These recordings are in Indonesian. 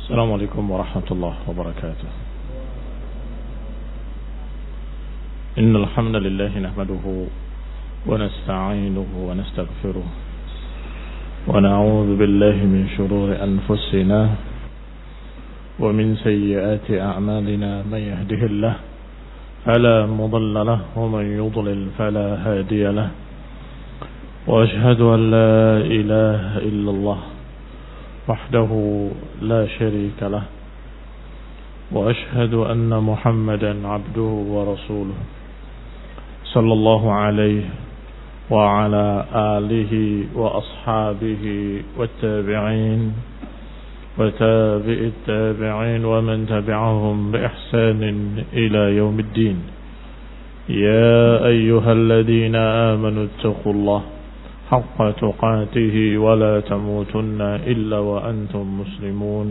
السلام عليكم ورحمة الله وبركاته. إن الحمد لله نحمده ونستعينه ونستغفره ونعوذ بالله من شرور أنفسنا ومن سيئات أعمالنا. من يهده الله فلا مضل له ومن يضلل فلا هادي له. وأشهد أن لا إله إلا الله وحده لا شريك له. وأشهد أن محمدا عبده ورسوله صلى الله عليه وعلى آله وأصحابه والتابعين وتابع التابعين ومن تبعهم بإحسان إلى يوم الدين. يا أيها الذين آمنوا اتقوا الله حق تقاته ولا تموتن إلا وأنتم مسلمون.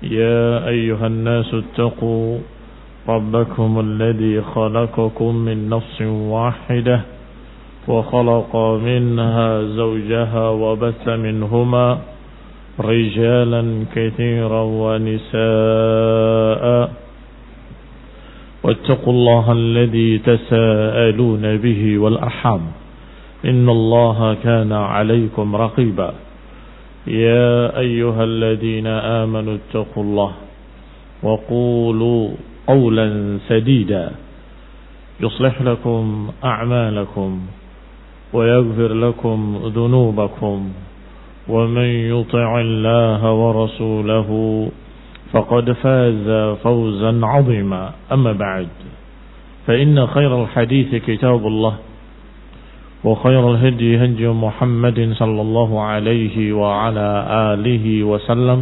يا أيها الناس اتقوا ربكم الذي خلقكم من نفس واحدة وخلق منها زوجها وبث منهما رجالا كثيرا ونساء واتقوا الله الذي تساءلون به والأرحام إن الله كان عليكم رقيبا. يا أيها الذين آمنوا اتقوا الله وقولوا قولا سديدا يصلح لكم أعمالكم ويغفر لكم ذنوبكم ومن يطع الله ورسوله فقد فاز فوزا عظيما. أما بعد فإن خير الحديث كتاب الله وخير الهدي هدي محمد صلى الله عليه وعلى آله وسلم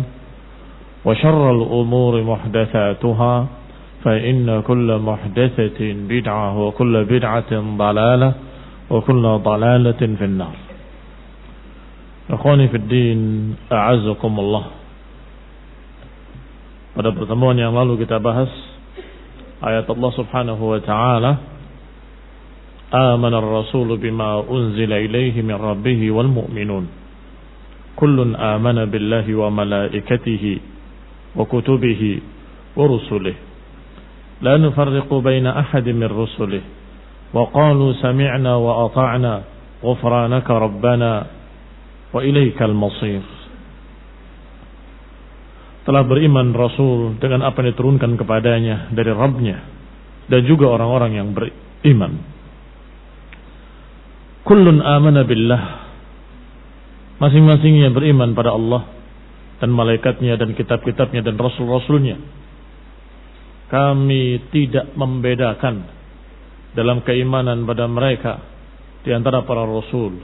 وشر الأمور محدثاتها فإن كل محدثة بدعة وكل بدعة ضلالة وكل ضلالة في النار. Akhwani fid din, a'azzakumullah. Pada pertemuan yang lalu kita bahas ayat Allah Subhanahu wa taala, Amana ar-rasulu bima unzila ilaihi min rabbih wal mu'minun kullun amana billahi wa malaikatihi wa kutubihi wa rusulihi la nufarriqu baina ahadin min rusulihi wa qalu sami'na wa ata'na ghufranaka rabbana wa ilaikal masir. Telah beriman Rasul dengan apa yang diturunkan kepadanya dari Rabbnya dan juga orang-orang yang beriman. Kullun amana billah, masing-masingnya beriman pada Allah dan malaikatnya dan kitab-kitabnya dan rasul-rasulnya. Kami tidak membedakan dalam keimanan pada mereka di antara para rasul.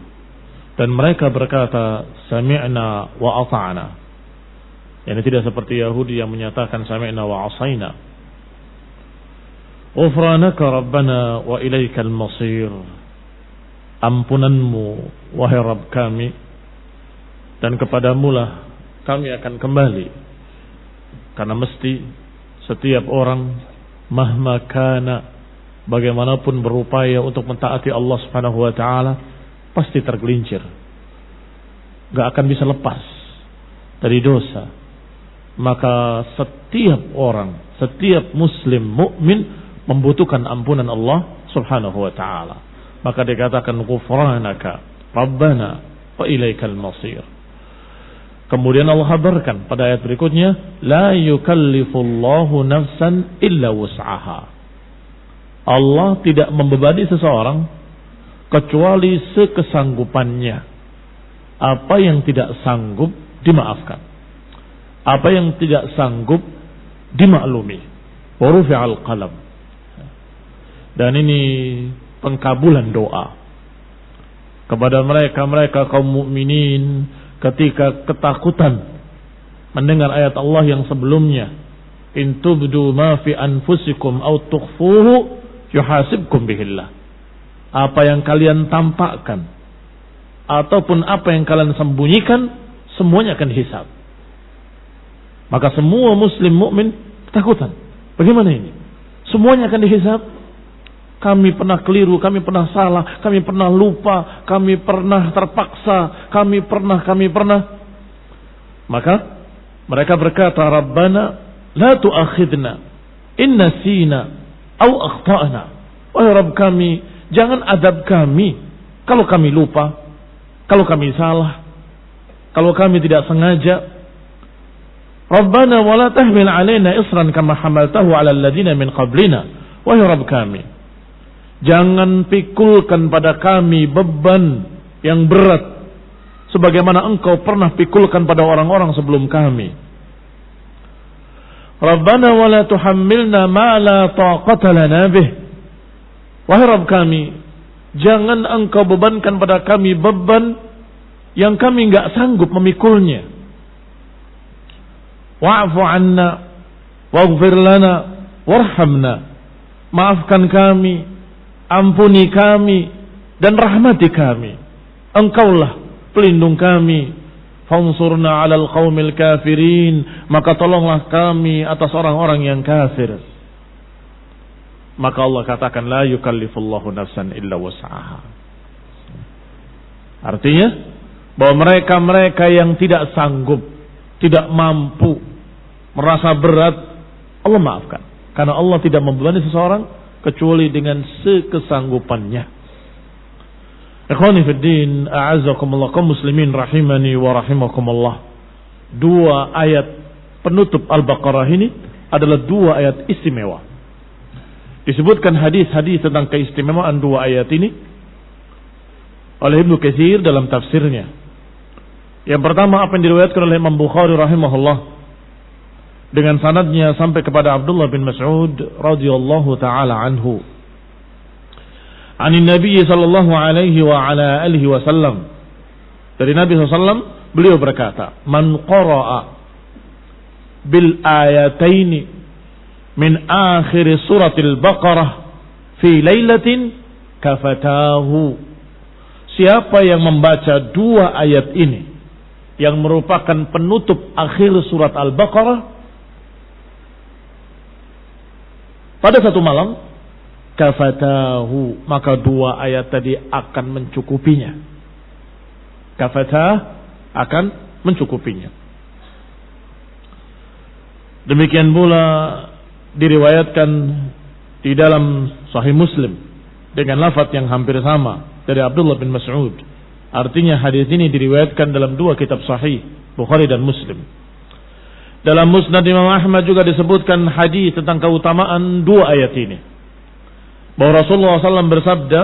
Dan mereka berkata sami'na wa ata'na. Ini tidak seperti Yahudi yang menyatakan sami'na wa asaina. Ghufranaka rabbana wa ilaikal masir. Ampunanmu wahai Rabb kami, dan kepadamulah kami akan kembali. Karena mesti setiap orang mahma kana, bagaimanapun berupaya untuk mentaati Allah Subhanahu wa taala, pasti tergelincir, gak akan bisa lepas dari dosa. Maka setiap orang, setiap muslim mukmin membutuhkan ampunan Allah Subhanahu wa taala. Maka dikatakan ghufranaka rabbana wa ilaikal masir. Kemudian Allah kabarkan pada ayat berikutnya, la yukallifullahu nafsan illa wus'aha. Allah tidak membebani seseorang kecuali sekesanggupannya. Apa yang tidak sanggup dimaafkan, apa yang tidak sanggup dimaklumi. Wa rufi'al qalam. Dan ini pengkabulan doa kepada mereka kaum mukminin ketika ketakutan mendengar ayat Allah yang sebelumnya, in tubdu ma fi anfusikum aw tukhfuhu yuhasibkum bihillah. Apa yang kalian tampakkan ataupun apa yang kalian sembunyikan, semuanya akan dihisab. Maka semua muslim mukmin ketakutan. Bagaimana ini? Semuanya akan dihisab. Kami pernah keliru, kami pernah salah, kami pernah lupa, kami pernah terpaksa, kami pernah. Maka Mereka berkata, Rabbana la tu'akhidna in nasina au akhta'na. Wahai Rabb kami, jangan adab kami kalau kami lupa, kalau kami salah, kalau kami tidak sengaja. Rabbana wa la tahmil alaina isran kama hamaltahu ala alladhina min qablina. Wahai Rabb kami, jangan pikulkan pada kami beban yang berat sebagaimana Engkau pernah pikulkan pada orang-orang sebelum kami. Rabbana wa la tuhammilna ma la taqata lana bih. Wahai Rabb kami, jangan Engkau bebankan pada kami beban yang kami enggak sanggup memikulnya. Wa'fu 'anna waghfir lana warhamna. Maafkan kami, ampuni kami, dan rahmati kami. Engkaulah pelindung kami. Fansurna 'alal qaumil kafirin. Maka tolonglah kami atas orang-orang yang kafir. Maka Allah katakan, la yukallifullahu nafsan illa wus'aha. Artinya bahwa mereka-mereka yang tidak sanggup, tidak mampu, merasa berat, Allah maafkan. Karena Allah tidak membebani seseorang kecuali dengan sekesanggupannya. Ikhwani fid din, a'azzakumullah, kaum muslimin rahimani wa rahimakumullah. Dua ayat penutup Al-Baqarah ini adalah dua ayat istimewa. Disebutkan hadis-hadis tentang keistimewaan dua ayat ini oleh Ibnu Katsir dalam tafsirnya. Yang pertama apa yang diriwayatkan oleh Imam Bukhari rahimahullah dengan sanadnya sampai kepada Abdullah bin Mas'ud radhiyallahu taala anhu. Anin Nabi sallallahu alaihi wa ala alihi wasallam. Dari Nabi sallallahu beliau berkata, "Man qara'a bil ayataini min akhir suratil Baqarah fi lailatin kafatahu." Siapa yang membaca dua ayat ini yang merupakan penutup akhir surat Al-Baqarah pada satu malam, kafatahu, maka dua ayat tadi akan mencukupinya. Kafatah akan mencukupinya. Demikian pula diriwayatkan di dalam Sahih Muslim dengan lafaz yang hampir sama dari Abdullah bin Mas'ud. Artinya hadis ini diriwayatkan dalam dua kitab sahih, Bukhari dan Muslim. Dalam Musnad Imam Ahmad juga disebutkan hadis tentang keutamaan dua ayat ini. Bahwa Rasulullah SAW bersabda,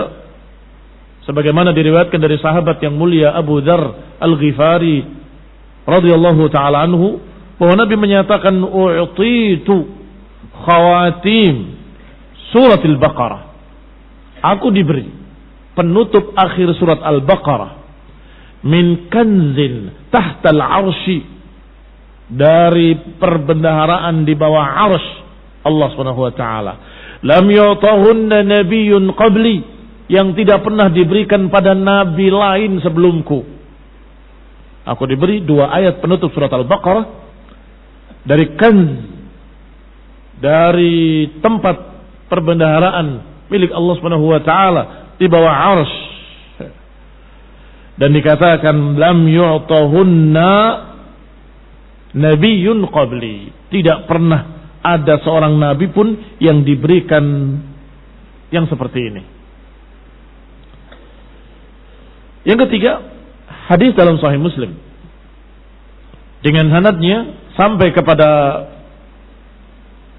sebagaimana diriwayatkan dari sahabat yang mulia Abu Dzar Al-Ghifari radhiyallahu taala anhu, bahwa Nabi menyatakan, "U'titu khawatim suratul Baqarah." Aku diberi penutup akhir surat Al-Baqarah min kanzin tahtal arsy, dari perbendaharaan di bawah arsy Allah Subhanahu wa taala. Lam yu'tahunna nabiyyun qabli, yang tidak pernah diberikan pada nabi lain sebelumku. Aku diberi dua ayat penutup surat Al-Baqarah dari kanz, dari tempat perbendaharaan milik Allah Subhanahu wa taala di bawah arsy. Dan dikatakan lam yu'tahunna nabiyyun qabli, tidak pernah ada seorang nabi pun yang diberikan yang seperti ini. Yang ketiga, hadis dalam Sahih Muslim dengan sanadnya sampai kepada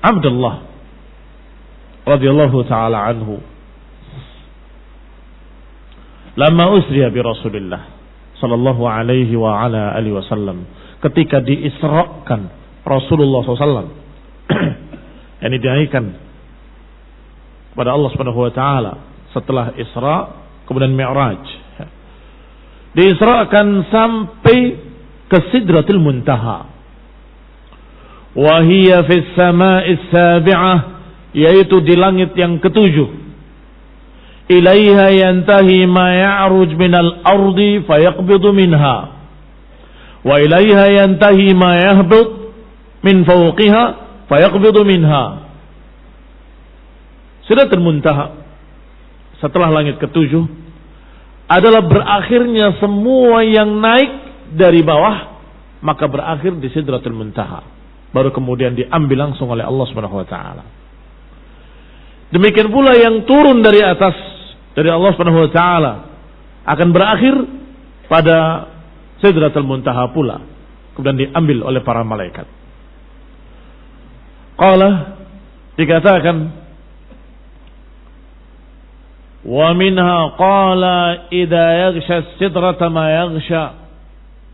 Abdullah radhiyallahu taala anhu. Lama usriya bi Rasulillah sallallahu alaihi wa ala alihi wasallam, ketika diisrakan Rasulullah SAW, yang dinaikkan kepada Allah Subhanahu wa taala setelah Isra kemudian Mi'raj, diisrakan sampai ke Sidratul Muntaha, wa hiya fis sama'is sabi'ah, yaitu di langit yang ketujuh. Ilaiha yantahi ma ya'ruj minal ardi fayaqbidu minha, wa ilaiha yantahi ma yahbut min fawqiha fayaqbidu minha. Sidratul Muntaha setelah langit ketujuh adalah berakhirnya semua yang naik dari bawah maka berakhir di Sidratul Muntaha. Baru kemudian diambil langsung oleh Allah Subhanahu wa taala. Demikian pula yang turun dari atas dari Allah Subhanahu wa taala akan berakhir pada Sidratul Muntaha pula, kemudian diambil oleh para malaikat. Qala, dikatakan, wa minha qala idza yaghsha as-sidrata ma yaghsha.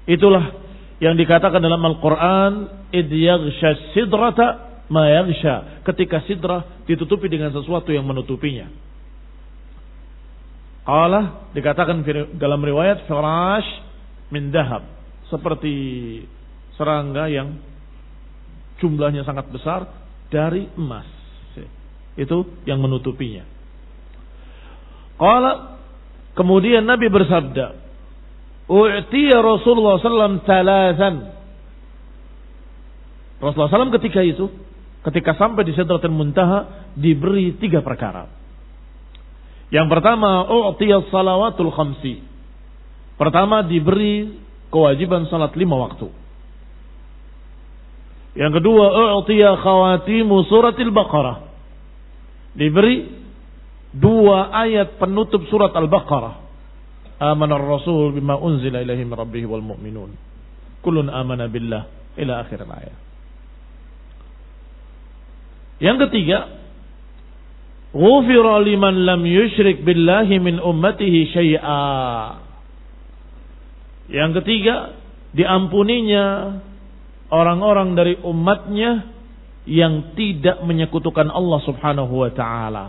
Itulah yang dikatakan dalam Al-Quran, idh yaghsha as-sidrata ma yaghsha, ketika sidrah ditutupi dengan sesuatu yang menutupinya. Qala, dikatakan dalam riwayat, firash min dahab, seperti serangga yang jumlahnya sangat besar dari emas. Itu yang menutupinya. Qala, kemudian Nabi bersabda, u'tiya Rasulullah sallallahu talatan. Rasulullah sallallahu ketika itu, ketika sampai di Sidratul Muntaha, diberi 3 perkara. Yang pertama, u'tiya salawatul khamsi. Pertama, diberi kewajiban salat 5 waktu. Yang kedua, u'tiya khawatimu suratil Baqarah. Diberi 2 ayat penutup surat Al-Baqarah. Amanar Rasul bima unzila ilaihi min rabbih wal mu'minun. Kullun amana billah ila akhir ayat. Yang ketiga, ghufira liman lam yusyrik billahi min ummatihi syai'a. Yang ketiga, diampuninya orang-orang dari umatnya yang tidak menyekutukan Allah Subhanahu wa taala.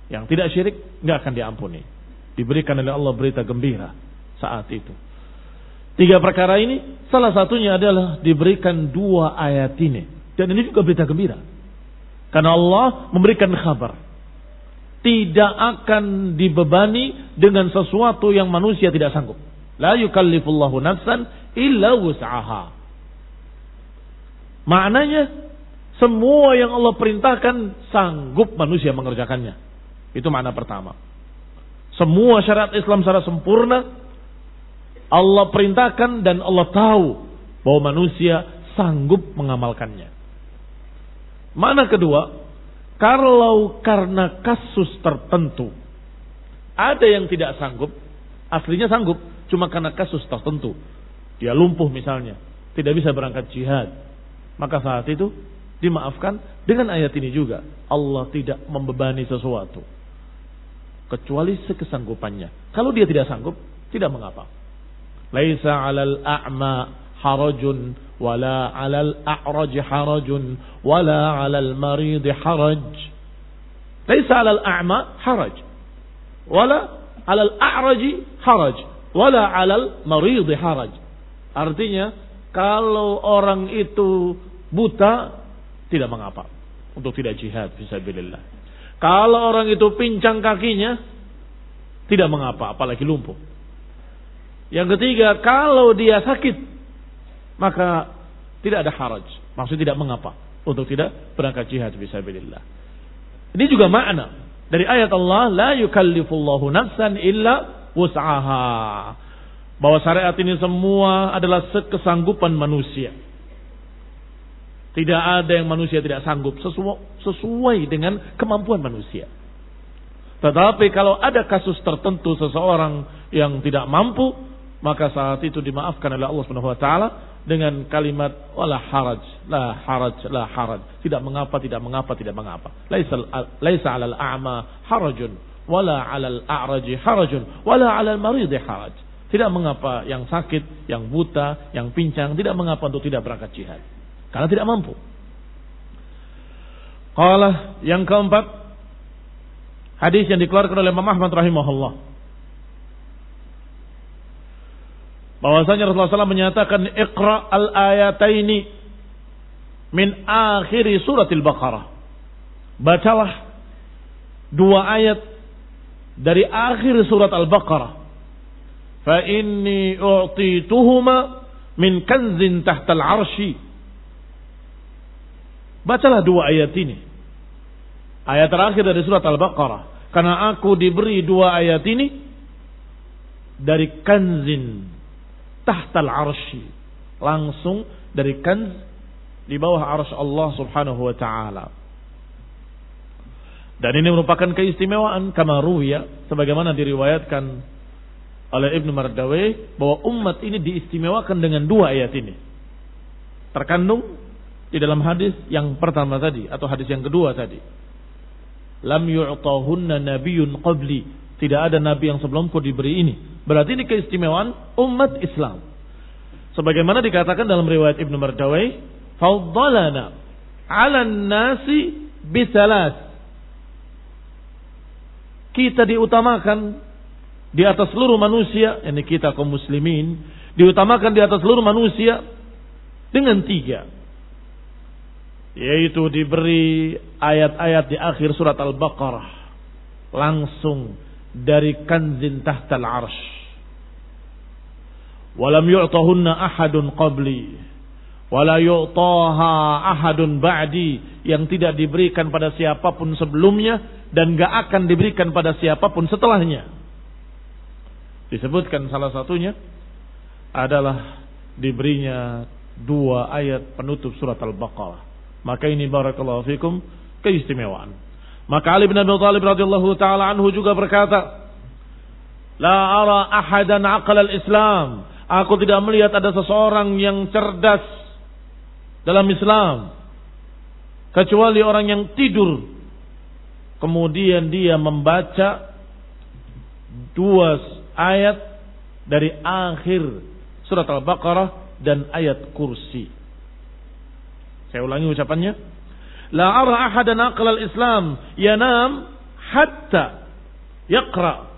Yang tidak syirik enggak akan diampuni. Diberikan oleh Allah berita gembira saat itu. 3 perkara ini salah satunya adalah diberikan 2 ayat ini. Dan ini juga berita gembira. Karena Allah memberikan kabar. Tidak akan dibebani dengan sesuatu yang manusia tidak sanggup. La yukallifullahu nafsan illa wus'aha. Maknanya semua yang Allah perintahkan sanggup manusia mengerjakannya. Itu makna pertama. Semua syariat Islam secara sempurna Allah perintahkan dan Allah tahu bahwa manusia sanggup mengamalkannya. Makna kedua, kalau karena kasus tertentu ada yang tidak sanggup, aslinya sanggup, cuma karena kasus tertentu, dia lumpuh misalnya, tidak bisa berangkat jihad, maka saat itu dimaafkan dengan ayat ini juga. Allah tidak membebani sesuatu kecuali sekesanggupannya. Kalau dia tidak sanggup, tidak mengapa. Laisa 'alal a'ma harajun wala 'alal a'raj harajun wala 'alal marid haraj. Laisa 'alal a'ma haraj wala 'alal a'raj haraj wala 'alal marid haraj. Artinya, kalau orang itu buta, tidak mengapa untuk tidak jihad fisabilillah. Kalau orang itu pincang kakinya, tidak mengapa, apalagi lumpuh. Yang ketiga, kalau dia sakit, maka tidak ada haraj, maksudnya tidak mengapa untuk tidak berangkat jihad fisabilillah. Ini juga makna dari ayat Allah, la yukallifullahu nafsan illa wus'aha, bahwa syariat ini semua adalah sekesanggupan manusia. Tidak ada yang manusia tidak sanggup, sesuai dengan kemampuan manusia. Tetapi kalau ada kasus tertentu seseorang yang tidak mampu, maka saat itu dimaafkan oleh Allah Subhanahu wa taala dengan kalimat wala haraj, la haraj, la haraj. Tidak mengapa, tidak mengapa, tidak mengapa. Laisa 'alal a'ma harajun wala 'alal a'raji harajun wala 'alal marid haraj. Tidak mengapa yang sakit, yang buta, yang pincang, tidak mengapa untuk tidak berangkat jihad. Karena tidak mampu. Qala, yang keempat, hadis yang dikeluarkan oleh Imam Ahmad rahimahullah, bahwasanya Rasulullah SAW menyatakan, Iqra al-ayataini min akhiri suratil Baqarah. Bacalah 2 ayat dari akhir surat Al-Baqarah. Fa inni u'tituhuma min kanzin tahtal arsy. Bacalah 2 ayat ini. Ayat terakhir dari surat Al-Baqarah. Karena aku diberi 2 ayat ini dari kanzin tahtal arsy. langsung dari kanz di bawah arsy Allah Subhanahu wa taala. Dan ini merupakan keistimewaan kama ruwiya, sebagaimana diriwayatkan oleh Ibnu Mardawayh bahwa umat ini diistimewakan dengan dua ayat ini. Terkandung di dalam hadis yang pertama tadi atau hadis yang kedua tadi. Lam yu'tahunna nabiyyun qabli. Tidak ada nabi yang sebelumku diberi ini. Berarti ini keistimewaan umat Islam. Sebagaimana dikatakan dalam riwayat Ibnu Mardawayh, faddalana 'alan nasi bisalas. Kita diutamakan di atas seluruh manusia, ini kita kaum muslimin, diutamakan di atas seluruh manusia dengan 3. Yaitu diberi ayat-ayat di akhir surat Al-Baqarah langsung dari kanzin tahtal arsh. Walam yu'tahunna ahadun qabli wala yu'taha ahadun ba'di, yang tidak diberikan pada siapapun sebelumnya dan gak akan diberikan pada siapapun setelahnya. Disebutkan salah satunya adalah diberinya 2 ayat penutup surat Al-Baqarah. Maka ini barakallahu fikum keistimewaan. Maka Ali bin Abi Thalib radhiyallahu taala anhu juga berkata, la ara ahadan aqala al-Islam. Aku tidak melihat ada seseorang yang cerdas dalam Islam kecuali orang yang tidur kemudian dia membaca 2 ayat dari akhir surat Al-Baqarah dan ayat kursi. Saya ulangi ucapannya. La ara ahadan aqla al-Islam yanam hatta yaqra.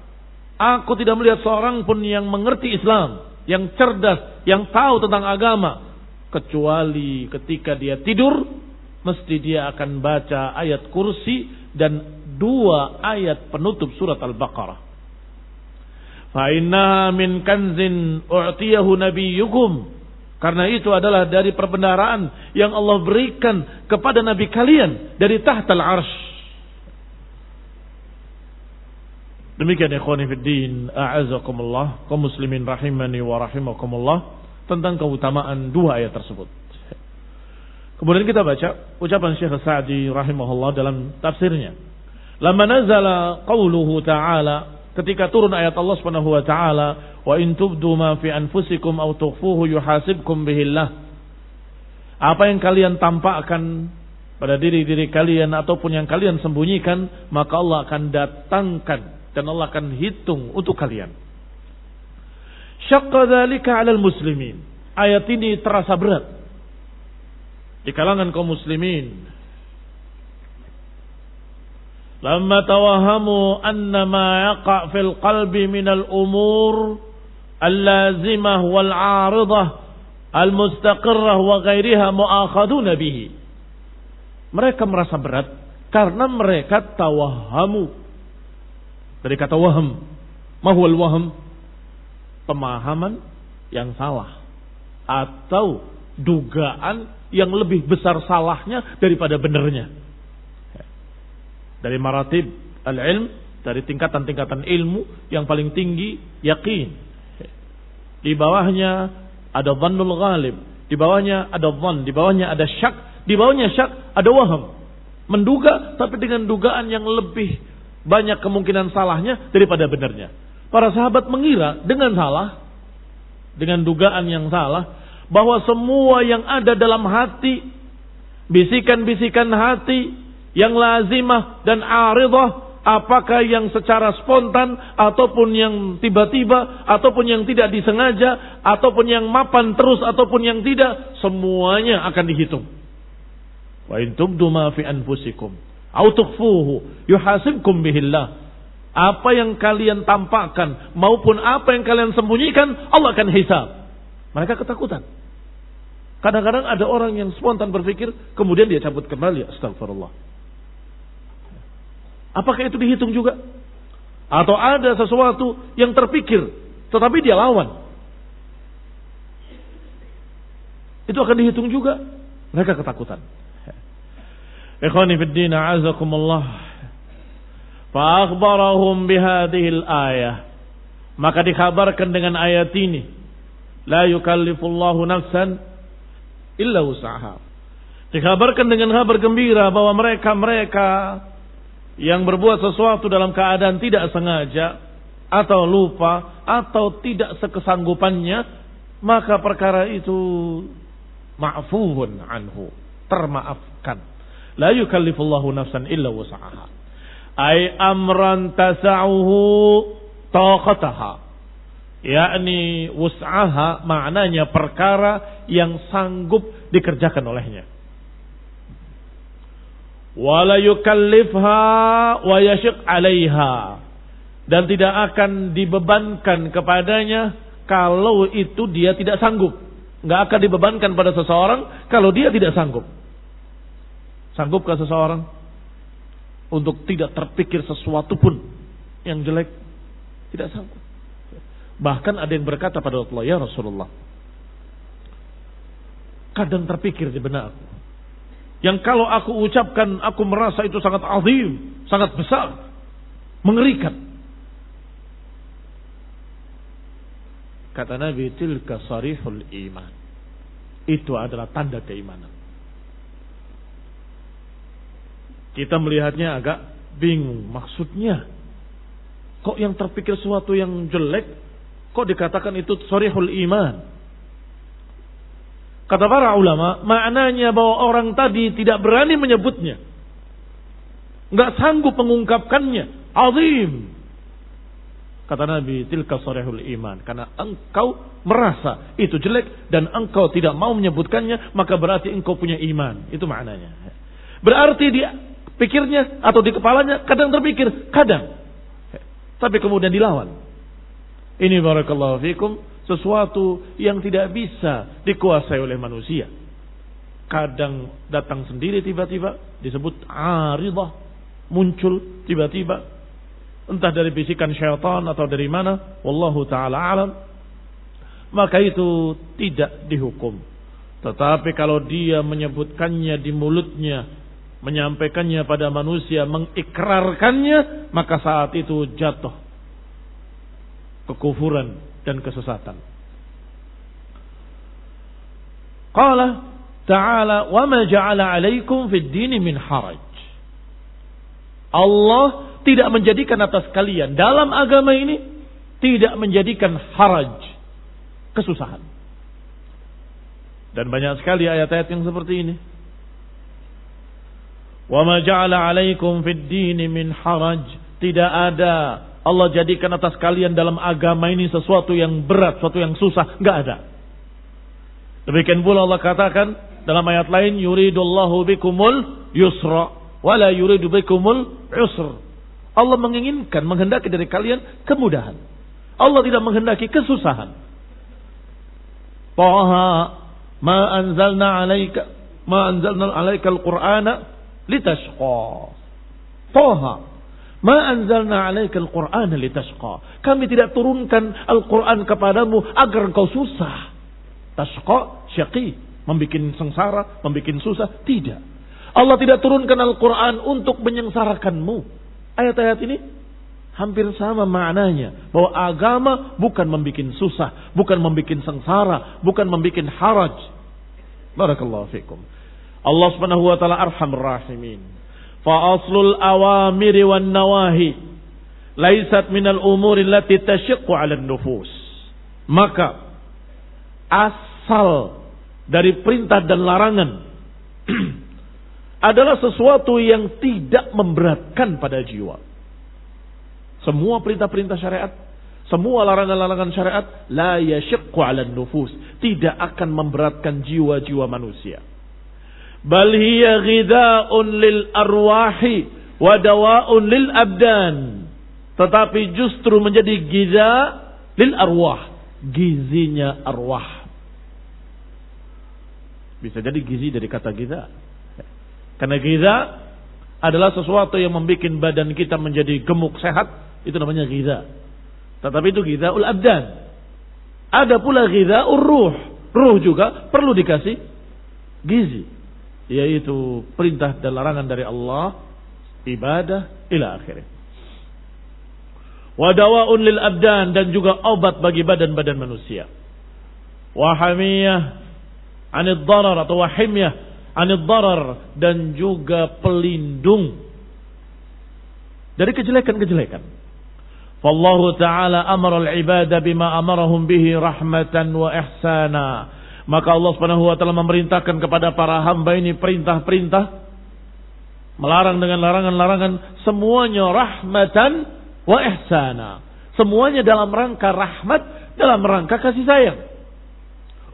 Aku tidak melihat seorang pun yang mengerti Islam, yang cerdas, yang tahu tentang agama, kecuali ketika dia tidur mesti dia akan baca ayat kursi dan 2 ayat penutup surat Al-Baqarah. Fa inna min kanzin u'tiyahu nabiyyukum. Karena itu adalah dari perbendaharaan yang Allah berikan kepada nabi kalian dari tahtal arsh. Demikian ikhwani fiddin, a'azakumullah, kaum muslimin rahimani wa rahimakumullah, tentang keutamaan 2 ayat tersebut. Kemudian kita baca ucapan Syekh Sa'di rahimahullah dalam tafsirnya. Lamma nazala qauluhu ta'ala, ketika turun ayat Allah Subhanahu wa taala, wa in tubdu ma fi anfusikum aw tukhfuhu yuhasibkum bihillah. Apa yang kalian tampakkan pada diri-diri kalian ataupun yang kalian sembunyikan, maka Allah akan datangkan dan Allah akan hitung untuk kalian. Syaqqa dzalika 'alal muslimin. Ayat ini terasa berat di kalangan kaum muslimin. Lamma tawahamu anna ma yaqa' fil qalbi minal umur al-lazimah wal 'aridah al-mustaqirrah wa ghairiha mu'akhaduna bihi. Mereka merasa berat karena mereka tawahamu. Dari kata waham. Ma huwal waham? Pemahaman yang salah atau dugaan yang lebih besar salahnya daripada benarnya. Dari maratib al-ilm, dari tingkatan-tingkatan ilmu yang paling tinggi yakin. Di bawahnya ada dhannul ghalib, di bawahnya ada dhann, di bawahnya ada syak, di bawahnya syak ada waham. Menduga tapi dengan dugaan yang lebih banyak kemungkinan salahnya daripada benarnya. Para sahabat mengira dengan salah, dengan dugaan yang salah, bahwa semua yang ada dalam hati, bisikan-bisikan hati yang lazimah dan aridah, apakah yang secara spontan ataupun yang tiba-tiba ataupun yang tidak disengaja ataupun yang mapan terus ataupun yang tidak, semuanya akan dihitung. Wa in tubdu ma fi anfusikum aw tukhfuhu yuhasibkum bihillah. Apa yang kalian tampakkan maupun apa yang kalian sembunyikan, Allah akan hisab. Mereka ketakutan. Kadang-kadang ada orang yang spontan berpikir kemudian dia cabut kembali, astagfirullah. Apakah itu dihitung juga? Atau ada sesuatu yang terpikir tetapi dia lawan, itu akan dihitung juga? Mereka ketakutan. Ikhwani fid din, a'azakumullah. Fa akhbarahum bihadhil ayah. Maka dikabarkan dengan ayat ini La yukallifullahu nafsan illa wus'aha. Dikabarkan dengan kabar gembira bahwa mereka yang berbuat sesuatu dalam keadaan tidak sengaja atau lupa atau tidak sekesanggupannya, maka perkara itu ma'fuun anhu, termaafkan. La yukallifullahu nafsan illa wus'aha. Ay amran tasa'uhu taqataha. Yakni wus'aha maknanya perkara yang sanggup dikerjakan olehnya. Wala yukallifha wa yashiq 'alaiha. Dan tidak akan dibebankan kepadanya kalau itu dia tidak sanggup. Enggak akan dibebankan pada seseorang kalau dia tidak sanggup. Sanggupkah seseorang untuk tidak terpikir sesuatu pun yang jelek? Tidak sanggup. Bahkan ada yang berkata pada Rasulullah, ya Rasulullah, kadang terpikir di benakku, yang kalau aku ucapkan aku merasa itu sangat azim, sangat besar, mengerikan. Kata Nabi, tilka sarihul iman. Itu adalah tanda keimanan. Kita melihatnya agak bingung. Maksudnya, kok yang terpikir sesuatu yang jelek, kok dikatakan itu sarihul iman? Kata para ulama, maknanya bahwa orang tadi tidak berani menyebutnya. Enggak sanggup mengungkapkannya. Azim. Kata Nabi, tilka sarihul iman. Karena engkau merasa itu jelek dan engkau tidak mau menyebutkannya, maka berarti engkau punya iman. Itu maknanya. Berarti di pikirnya atau di kepalanya kadang terpikir, kadang. Tapi kemudian dilawan. Ini barakallahu fikum sesuatu yang tidak bisa dikuasai oleh manusia. Kadang datang sendiri tiba-tiba, disebut aridah, muncul tiba-tiba. Entah dari bisikan syaitan atau dari mana, wallahu ta'ala alam. Maka itu tidak dihukum. Tetapi kalau dia menyebutkannya di mulutnya, menyampaikannya pada manusia, mengikrarkannya, maka saat itu jatuh kekufuran dan kesesatan. Qala ta'ala wa ma ja'ala 'alaikum fid dini min haraj. Allah tidak menjadikan atas kalian dalam agama ini, tidak menjadikan haraj, kesusahan. Dan banyak sekali ayat-ayat yang seperti ini. Wa ma ja'ala 'alaikum fid dini min haraj. Tidak ada Allah jadikan atas kalian dalam agama ini sesuatu yang berat, sesuatu yang susah. Enggak ada. Demikian pula Allah katakan dalam ayat lain, yuridullahu bikumul yusra wala yuridu bikumul usr. Allah menginginkan, menghendaki dari kalian kemudahan. Allah tidak menghendaki kesusahan. Taha ma anzalna 'alaika al-Qur'ana litashqa. Taha ma anzalna 'alaika al-Qur'ana litashqa. Kami tidak turunkan Al-Qur'an kepadamu agar engkau susah. Tashqa, syaqi, membikin sengsara, membikin susah. Tidak. Allah tidak turunkan Al-Qur'an untuk menyengsarakanmu. Ayat-ayat ini hampir sama maknanya. Bahwa agama bukan membikin susah, bukan membikin sengsara, bukan membikin haraj. Barakallahu fikum. Allah Subhanahu wa taala arhamur rahimin. Fa aslul awamiri wan nawahi laisat minal umuri allati tashiqqu 'ala an-nufus. Maka asal dari perintah dan larangan adalah sesuatu yang tidak memberatkan pada jiwa. Semua perintah-perintah syariat, semua larangan-larangan syariat la yashiqqu 'ala an-nufus, tidak akan memberatkan jiwa-jiwa manusia. Bal hiya ghidha'un lil arwahi wa dawa'un lil abdan. Tetapi justru menjadi giza lil arwah, gizinya arwah. Bisa jadi gizi dari kata giza. Karena giza adalah sesuatu yang membuat badan kita menjadi gemuk sehat, itu namanya giza. Tetapi itu gizaul abdan. Ada pula gizaul ruh. Ruh juga perlu dikasih gizi, yaitu perintah dan larangan dari Allah, ibadah ila akhirnya. Wa dawa'un lil abdan, dan juga obat bagi badan-badan manusia. wa hamiyah 'anid darar atau wa himyah 'anid darar, dan juga pelindung dari kejelekan-kejelekan. Fallahu ta'ala amara al-ibada bima amarahum bihi rahmatan wa ihsana. Maka Allah Subhanahu wa taala memerintahkan kepada para hamba ini perintah-perintah, melarang dengan larangan-larangan, semuanya rahmatan wa ihsana. Semuanya dalam rangka rahmat, dalam rangka kasih sayang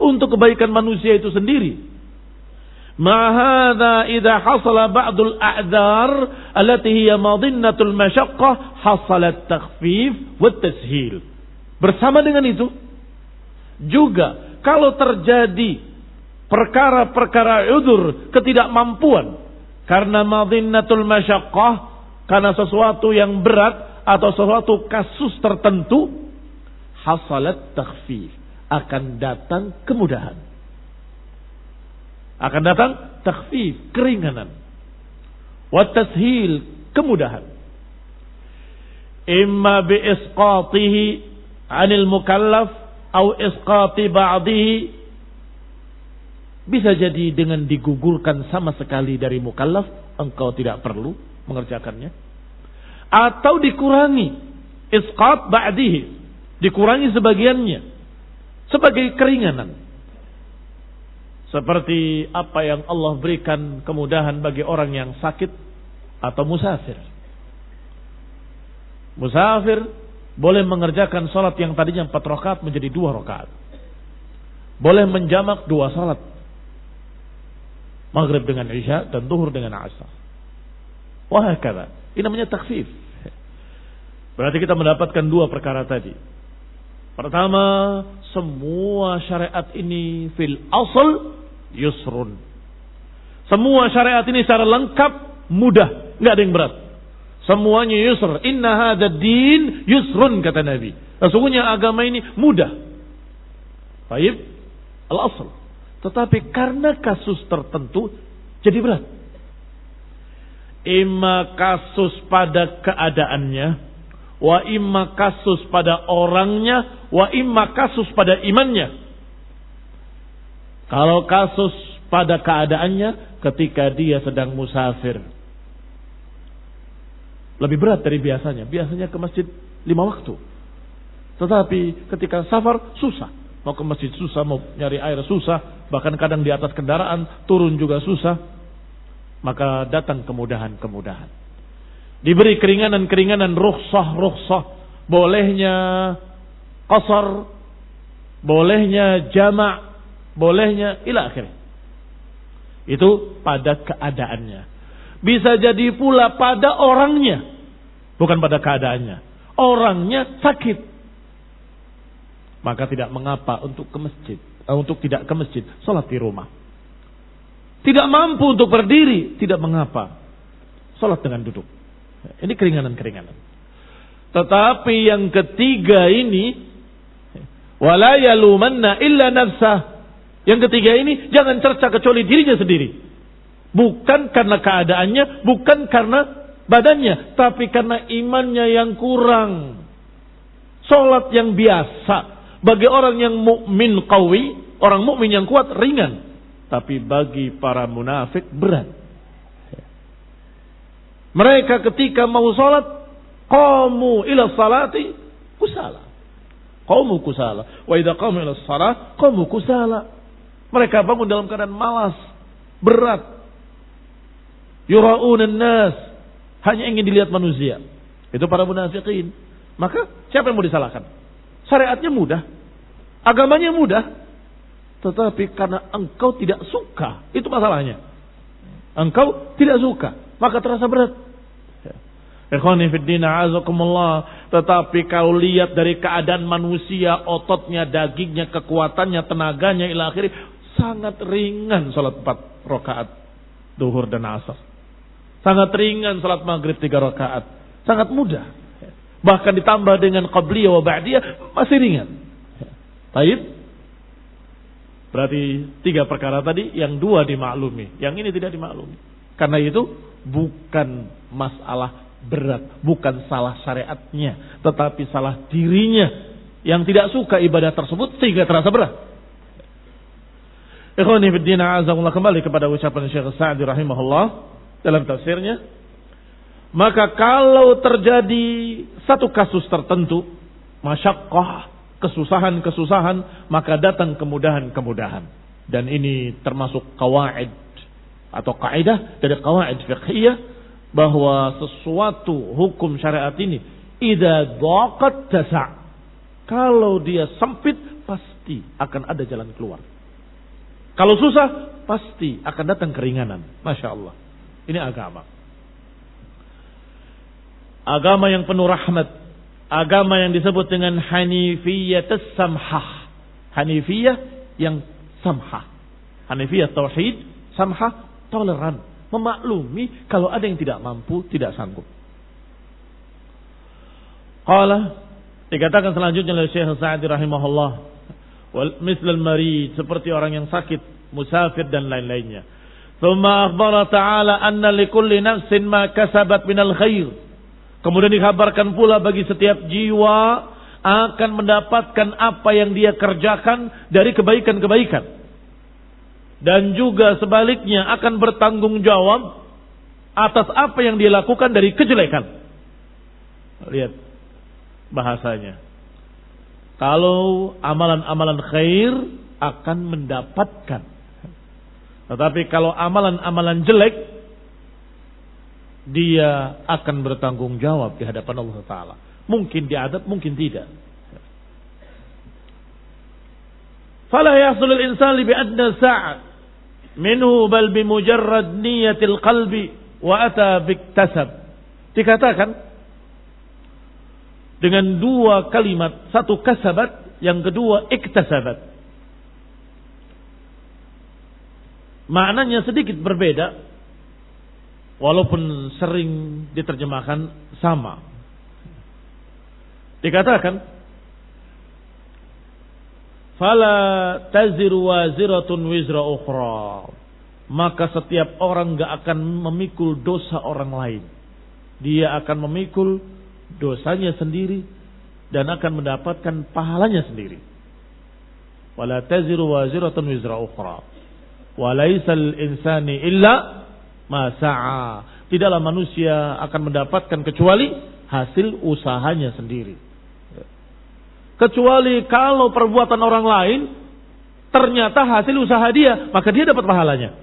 untuk kebaikan manusia itu sendiri. Ma'hadha idha hasala ba'dul a'dhar allati hiya madinnatul masyaqqah hasalat takhfif wa tashil. Bersama dengan itu juga kalau terjadi perkara-perkara udzur, ketidakmampuan karena madinnatul masyaqqah, karena sesuatu yang berat atau sesuatu kasus tertentu, hasalat takhfif, akan datang kemudahan. Akan datang takhfif, keringanan. Wa tashil, kemudahan. Imma bi isqatihi 'anil mukallaf atau isqati ba'dihi. Bisa jadi dengan digugurkan sama sekali dari mukallaf, engkau tidak perlu mengerjakannya. Atau dikurangi, isqat ba'dihi, dikurangi sebagiannya sebagai keringanan. Seperti apa yang Allah berikan kemudahan bagi orang yang sakit atau musafir. Musafir boleh mengerjakan salat yang tadinya 4 rakaat menjadi 2 rakaat. Boleh menjamak 2 salat. Maghrib dengan Isya dan Zuhur dengan Asar. Wahakala. Ini namanya takhfif. Berarti kita mendapatkan 2 perkara tadi. Pertama, semua syariat ini fil asl yusrun. Semua syariat ini secara lengkap mudah, enggak ada yang berat. Semuanya yusr. Inna hadzal din yusrun, kata Nabi. Sesungguhnya agama ini mudah. Baik, al-asl. Tetapi karena kasus tertentu jadi berat. Imma kasus pada keadaannya, wa imma kasus pada orangnya, wa imma kasus pada imannya. Kalau kasus pada keadaannya ketika dia sedang musafir, lebih berat dari biasanya. Biasanya ke masjid 5 waktu. Tetapi ketika safar susah. Mau ke masjid susah, mau nyari air susah. Bahkan kadang di atas kendaraan turun juga susah. Maka datang kemudahan-kemudahan. Diberi keringanan-keringanan, rukhsah. Bolehnya qasar, bolehnya jama', bolehnya ila akhir. Itu pada keadaannya. Bisa jadi pula pada orangnya, bukan pada keadaannya. Orangnya sakit, maka tidak mengapa untuk ke masjid, untuk tidak ke masjid, salat di rumah. Tidak mampu untuk berdiri, tidak mengapa, salat dengan duduk. Ini keringanan-keringanan. Tetapi yang ketiga ini, wala yalumanna illa nafsah. Yang ketiga ini jangan cerca kecuali dirinya sendiri. Bukan karena keadaannya, bukan karena badannya, tapi karena imannya yang kurang. Salat yang biasa bagi orang yang mukmin qawi, orang mukmin yang kuat ringan, tapi bagi para munafik berat. Mereka ketika mau salat, qamu ila salati kusala. Qamu kusala. Wa idza qamu ila shalah qamu kusala. Mereka bangun dalam keadaan malas, berat. Yura'unan nas, hanya ingin dilihat manusia. Itu para munafikin. Maka siapa yang mau disalahkan? Syariatnya mudah, agamanya mudah, tetapi karena engkau tidak suka, itu masalahnya. Engkau tidak suka, maka terasa berat. Ikhwani fid din, a'azakumullah. Tetapi kau lihat dari keadaan manusia, ototnya, dagingnya, kekuatannya, tenaganya, ila akhiri, sangat ringan salat 4 rakaat Zuhur dan Asar. Sangat ringan salat Maghrib 3 rakaat. Sangat mudah. Bahkan ditambah dengan qabliyah wa ba'diyah masih ringan. Baik. Berarti 3 perkara tadi, yang 2 dimaklumi, yang ini tidak dimaklumi. Karena itu bukan masalah berat, bukan salah syariatnya, tetapi salah dirinya yang tidak suka ibadah tersebut sehingga terasa berat. Ikhwani fiddin, a'azakumullah, kembali kepada ucapan Syekh Sa'di rahimahullah dalam tafsirnya. Maka kalau terjadi satu kasus tertentu, masyaqqah, kesusahan-kesusahan, maka datang kemudahan-kemudahan. Dan ini termasuk qawaid atau kaidah dari qawaid fiqhiyah, bahwa sesuatu hukum syariat ini idza dhaqat tasa', kalau dia sempit pasti akan ada jalan keluar. Kalau susah pasti akan datang keringanan. Masya Allah, ini agama. Agama yang penuh rahmat, agama yang disebut dengan hanifiyatus samhah. Hanifiyah yang samhah. Hanifiyah tauhid, samhah toleran, memaklumi kalau ada yang tidak mampu, tidak sanggup. Qala, dikatakan selanjutnya oleh Syekh Sa'di rahimahullah, wal mislal marid, seperti orang yang sakit, musafir dan lain-lainnya. Tsumma akhbara ta'ala anna likulli nafsin ma kasabat minal khair. Kemudian dikabarkan pula bagi setiap jiwa akan mendapatkan apa yang dia kerjakan dari kebaikan-kebaikan. Dan juga sebaliknya akan bertanggung jawab atas apa yang dia lakukan dari kejelekan. Lihat bahasanya. Kalau amalan-amalan khair akan mendapatkan. Tetapi kalau amalan-amalan jelek, dia akan bertanggung jawab di hadapan Allah Ta'ala. Mungkin diadab, mungkin tidak. Fala yahsulul insan bi adna sa'at minhu bal bi mujarrad niyatil qalbi wa ata biktasab. Dikatakan dengan dua kalimat, satu kasabat, yang kedua iktasabat. Maknanya sedikit berbeda, walaupun sering diterjemahkan sama. Dikatakan fala taziru waziratun wizra ukhra, maka setiap orang enggak akan memikul dosa orang lain. Dia akan memikul dosanya sendiri dan akan mendapatkan pahalanya sendiri. Wala taziru waziratun wizra ukhra wa laisal insani illa ma sa'a. Tidaklah manusia akan mendapatkan kecuali hasil usahanya sendiri. Kecuali kalau perbuatan orang lain ternyata hasil usaha dia, maka dia dapat pahalanya.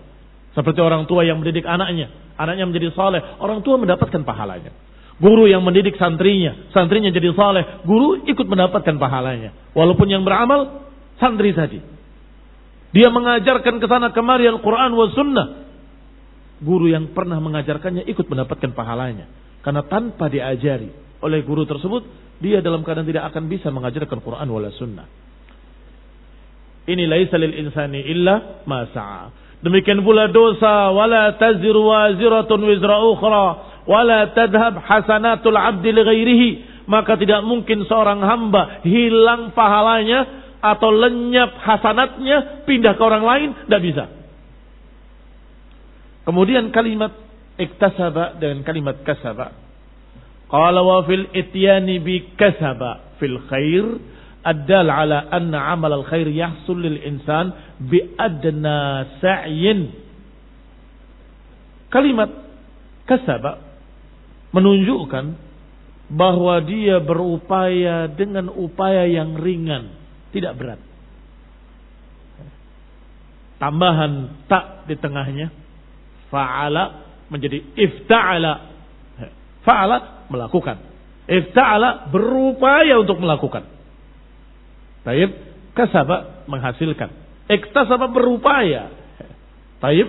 Seperti orang tua yang mendidik anaknya menjadi saleh, orang tua mendapatkan pahalanya. Guru yang mendidik santrinya jadi saleh, guru ikut mendapatkan pahalanya. Walaupun yang beramal santri tadi, dia mengajarkan ke sana kemari Al-Quran wa Sunnah, guru yang pernah mengajarkannya ikut mendapatkan pahalanya. Karena tanpa diajari oleh guru tersebut, dia dalam keadaan tidak akan bisa mengajarkan Quran wala Sunnah. Ini laisa lil insani illa ma sa'a. Demikian pula dosa, wala taziru waziratun wizra ukhra wala tadhhab hasanatul 'abdi li ghairihi. Maka tidak mungkin seorang hamba hilang pahalanya atau lenyap hasanatnya pindah ke orang lain, tidak bisa. Kemudian kalimat iktasaba dengan kalimat kasaba. Qala wa fil ityani bi kasaba fil khair addal ala anna amal al khair yahsul lil insan bi adna sa'yin. Kalimat kasaba menunjukkan bahwa dia berupaya dengan upaya yang ringan, tidak berat. Tambahan tak di tengahnya, fa'ala menjadi ifta'ala. Fa'ala melakukan, ifta'ala berupaya untuk melakukan. Taib, kasaba menghasilkan, iktasaba berupaya. Taib,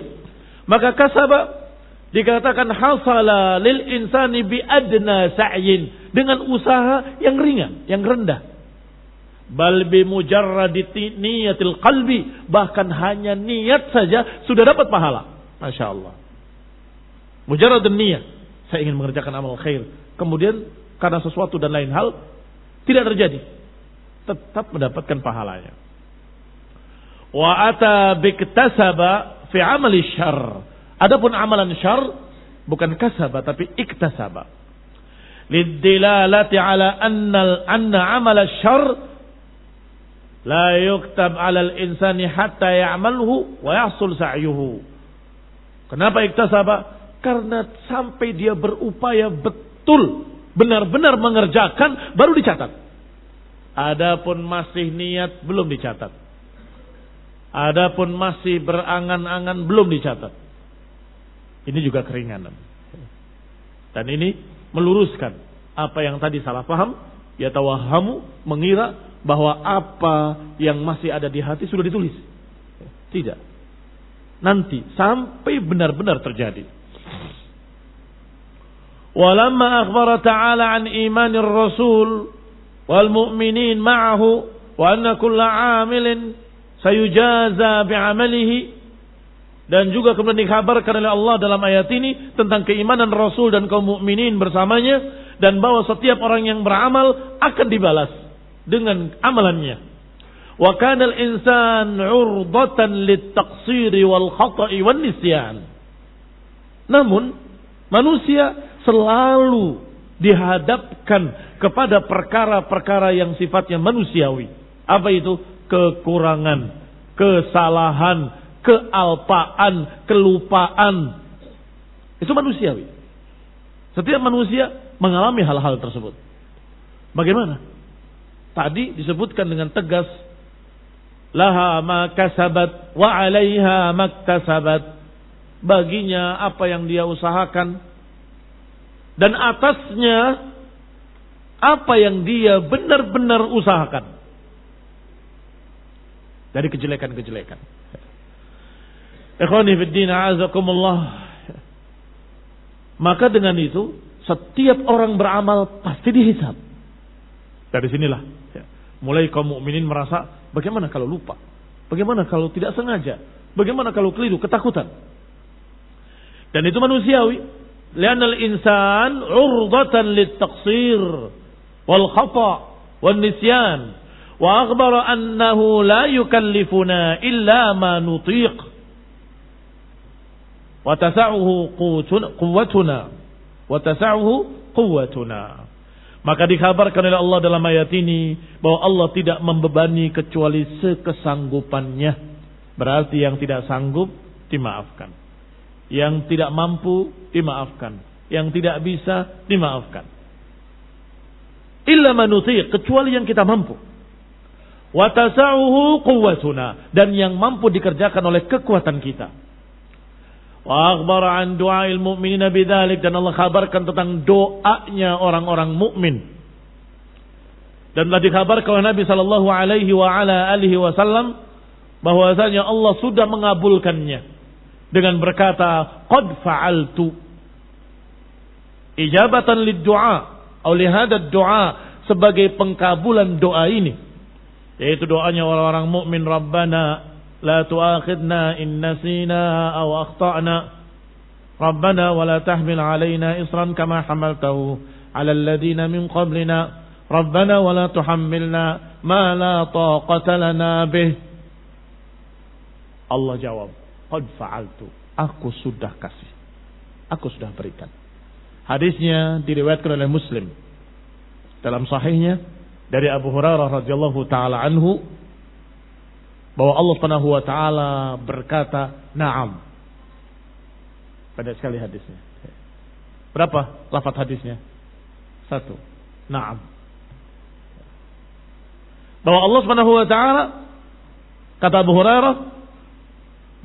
maka kasaba dikatakan hasala lil insani bi adna sa'yin, dengan usaha yang ringan, yang rendah. Bal bi mujarradi niyatil qalbi, bahkan hanya niat saja sudah dapat pahala. Masya Allah. Mujarradun niyat, saya ingin mengerjakan amal khair, kemudian karena sesuatu dan lain hal tidak terjadi, tetap mendapatkan pahalanya. Wa ata biktasaba fi amali syarr. Adapun amalan syarr bukan kasaba tapi iktasaba. Lidilalati ala anna amala syarr La yuktab 'alal insani hatta ya'malhu wa yahsul sa'yuhu. Kenapa iktasaba? Karena sampai dia berupaya betul, benar-benar mengerjakan baru dicatat. Adapun masih niat belum dicatat. Adapun masih berangan-angan belum dicatat. Ini juga keringanan. Dan ini meluruskan apa yang tadi salah paham, yatawahamu, mengira bahwa apa yang masih ada di hati sudah ditulis. Tidak. Nanti sampai benar-benar terjadi. Walamma akhbara ta'ala an imanir rasul wal mu'minin ma'ahu wa anna kulla 'amilin sayujaza bi'amalihi, dan juga kemudian dikabarkan oleh Allah dalam ayat ini tentang keimanan Rasul dan kaum mukminin bersamanya, dan bahwa setiap orang yang beramal akan dibalas dengan amalannya. Wa kana al-insan 'urdatan lit-taqsiri wal khata'i wan nisyan. Namun manusia selalu dihadapkan kepada perkara-perkara yang sifatnya manusiawi. Apa itu? Kekurangan, kesalahan, kealpaan, kelupaan. Itu manusiawi. Setiap manusia mengalami hal-hal tersebut. Bagaimana? Tadi disebutkan dengan tegas, laha ma kasabat wa 'alaiha maktasabat. Baginya apa yang dia usahakan, dan atasnya apa yang dia benar-benar usahakan dari kejelekan-kejelekan. Ikhwani fid din, a'azakumullah. Maka dengan itu setiap orang beramal pasti dihisab. Dari sinilah mulai kaum mukminin merasa, bagaimana kalau lupa? Bagaimana kalau tidak sengaja? Bagaimana kalau keliru, ketakutan? Dan itu manusiawi. Lianna al-insan 'urdatan lit-taqsir wal khata' wan nisyan, wa akhbara annahu la yukallifuna illa ma nutiq wa tasa'uhu quwwatuna. Maka dikabarkan oleh Allah dalam ayat ini bahwa Allah tidak membebani kecuali sekesanggupannya. Berarti yang tidak sanggup dimaafkan, yang tidak mampu dimaafkan, yang tidak bisa dimaafkan. Illa manuti, kecuali yang kita mampu. Wa tasa'uhu quwwatuna, dan yang mampu dikerjakan oleh kekuatan kita. Wa akhbara an du'ail mu'minina bidzalik, dan Allah kabarkan tentang doanya orang-orang mukmin. Dan telah dikabarkan oleh Nabi sallallahu alaihi wa ala alihi wasallam bahwasanya Allah sudah mengabulkannya dengan berkata, qad fa'altu, ijabatan lid-du'a atau li hadzal du'a, sebagai pengkabulan doa ini, yaitu doanya orang-orang mukmin, Rabbana la tu'akhidna in nasina aw akhtana, Rabbana wa la tahmil 'alaina isran kama hamaltahu 'ala alladhina min qablina, Rabbana wa la tuhammilna ma la taqata lana bih. Allah jawab, qad fa'altu, aku sudah kasih, aku sudah berikan. Hadisnya diriwayatkan oleh Muslim dalam sahihnya dari Abu Hurairah radhiyallahu taala anhu bahwa Allah Subhanahu wa taala berkata, "Na'am." Pada sekali hadisnya. Berapa lafaz hadisnya? 1. Na'am. Bahwa Allah Subhanahu wa taala, kata Abu Hurairah,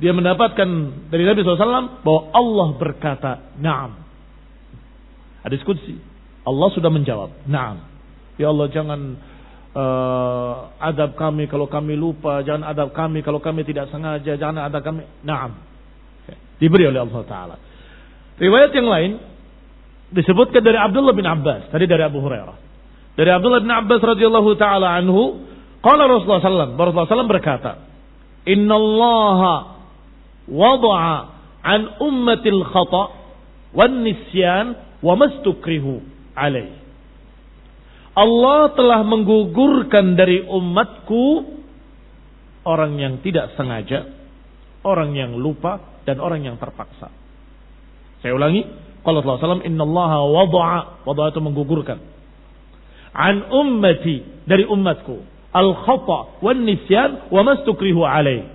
dia mendapatkan dari Nabi SAW bahwa Allah berkata, "Na'am." Hadis qudsi. Allah sudah menjawab, "Na'am." Ya Allah, jangan adab kami kalau kami lupa, jangan adab kami kalau kami tidak sengaja, jangan adab kami. Na'am. Diberi oleh Allah Ta'ala. Riwayat yang lain disebutkan dari Abdullah bin Abbas, tadi dari Abu Hurairah. Dari Abdullah bin Abbas radhiyallahu ta'ala anhu, qala Rasulullah SAW berkata, "Innallaha wada'a an ummatil khata' wan nisyan wa mastukrihu alaih." Allah telah menggugurkan dari umatku orang yang tidak sengaja, orang yang lupa, dan orang yang terpaksa. Saya ulangi, qala Rasulullah SAW, "Innallaha wada'a," wada'a itu menggugurkan, "an ummati," dari umatku, al-khata' wan nisyan wa mastukrihu alaih.